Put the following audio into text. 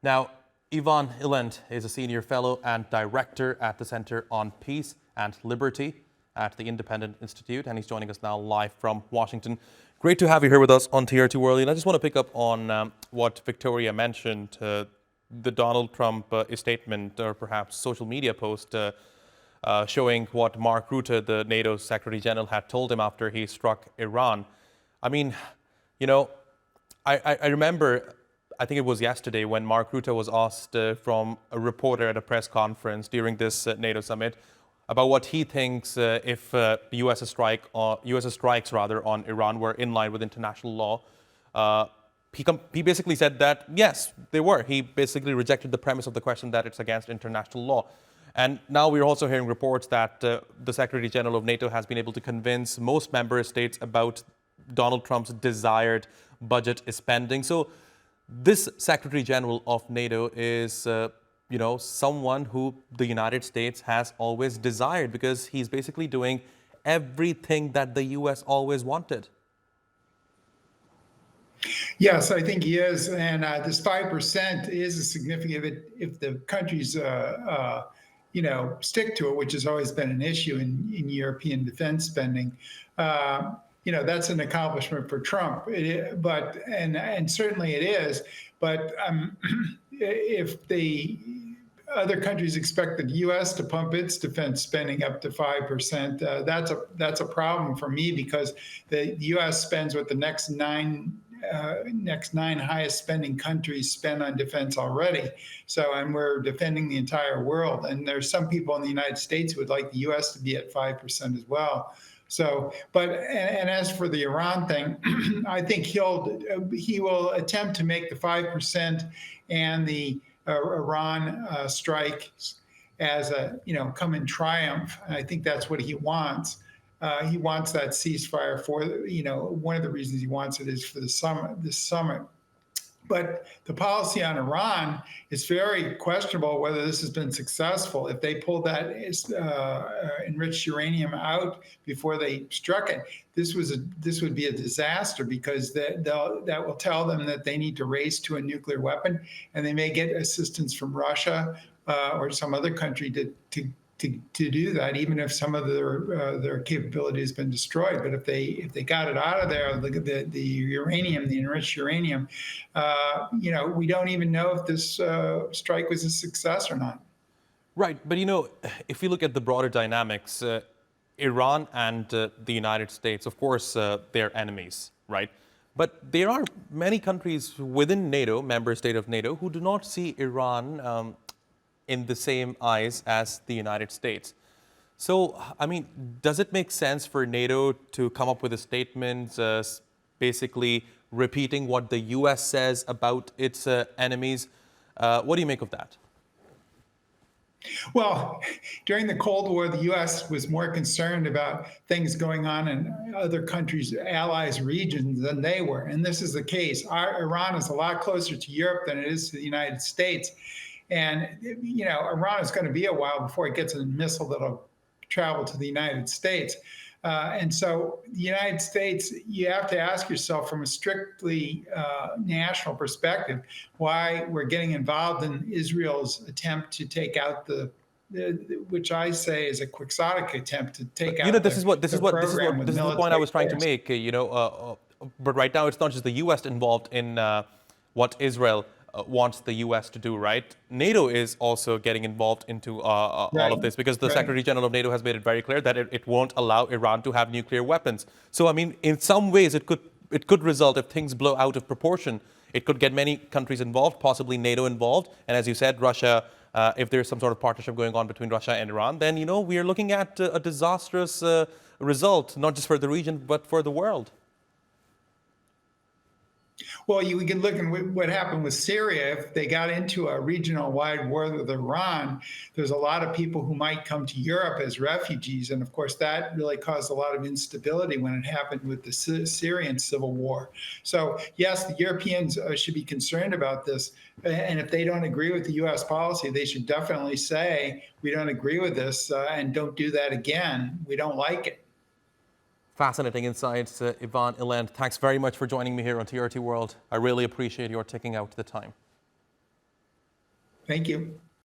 Now, Eland is a senior fellow and director at the Center on Peace and Liberty at the Independent Institute, and he's joining us now live from Washington. Great to have you here with us on TRT World. And I just want to pick up on what Victoria mentioned, the Donald Trump statement, or perhaps social media post showing what Mark Rutte, the NATO Secretary General, had told him after he struck Iran. I mean, you know, I remember, I think it was yesterday, when Mark Rutte was asked from a reporter at a press conference during this NATO summit about what he thinks if the U.S. strikes on Iran were in line with international law. He basically said that, yes, they were. He basically rejected the premise of the question that it's against international law. And now we're also hearing reports that the Secretary General of NATO has been able to convince most member states about Donald Trump's desired budget spending. So this Secretary General of NATO is, someone who the United States has always desired, because he's basically doing everything that the U.S. always wanted. Yes, I think he is. And this 5% is a significant, if the countries, stick to it, which has always been an issue in European defense spending. That's an accomplishment for Trump. And certainly it is. But if the other countries expect the U.S. to pump its defense spending up to 5%, that's a problem for me, because the U.S. spends what the next nine highest spending countries spend on defense already. And we're defending the entire world. And there's some people in the United States who would like the U.S. to be at 5% as well. And as for the Iran thing, I think he will attempt to make the 5% and the Iran strike as come in triumph. And I think that's what he wants. He wants that ceasefire for, one of the reasons he wants it is for this summit. But the policy on Iran is very questionable whether this has been successful. If they pulled that enriched uranium out before they struck it, this would be a disaster, because that will tell them that they need to race to a nuclear weapon, and they may get assistance from Russia or some other country to do that, even if some of their capability has been destroyed. But if they got it out of there, the uranium, the enriched uranium, we don't even know if this strike was a success or not. Right, but if you look at the broader dynamics, Iran and the United States, of course, they're enemies, right? But there are many countries within NATO, member state of NATO, who do not see Iran in the same eyes as the United States. So, I mean, does it make sense for NATO to come up with a statement basically repeating what the U.S. says about its enemies? What do you make of that? Well, during the Cold War, the U.S. was more concerned about things going on in other countries, allies, regions than they were. And this is the case. Iran is a lot closer to Europe than it is to the United States. And, Iran is going to be a while before it gets a missile that'll travel to the United States. And so the United States, you have to ask yourself from a strictly national perspective, why we're getting involved in Israel's attempt to take out which I say is a quixotic attempt to take out. This is the point I was trying to make. But right now it's not just the U.S. involved in what Israel wants the U.S. to do, right? NATO is also getting involved into all of this, because the Secretary General of NATO has made it very clear that it won't allow Iran to have nuclear weapons. So, I mean, in some ways, it could result, if things blow out of proportion, it could get many countries involved, possibly NATO involved. And as you said, Russia, if there's some sort of partnership going on between Russia and Iran, then, we are looking at a disastrous result, not just for the region, but for the world. Well, we can look at what happened with Syria. If they got into a regional wide war with Iran, there's a lot of people who might come to Europe as refugees. And of course, that really caused a lot of instability when it happened with the Syrian civil war. So yes, the Europeans should be concerned about this. And if they don't agree with the U.S. policy, they should definitely say, we don't agree with this and don't do that again. We don't like it. Fascinating insights, Eland. Thanks very much for joining me here on TRT World. I really appreciate your taking out the time. Thank you.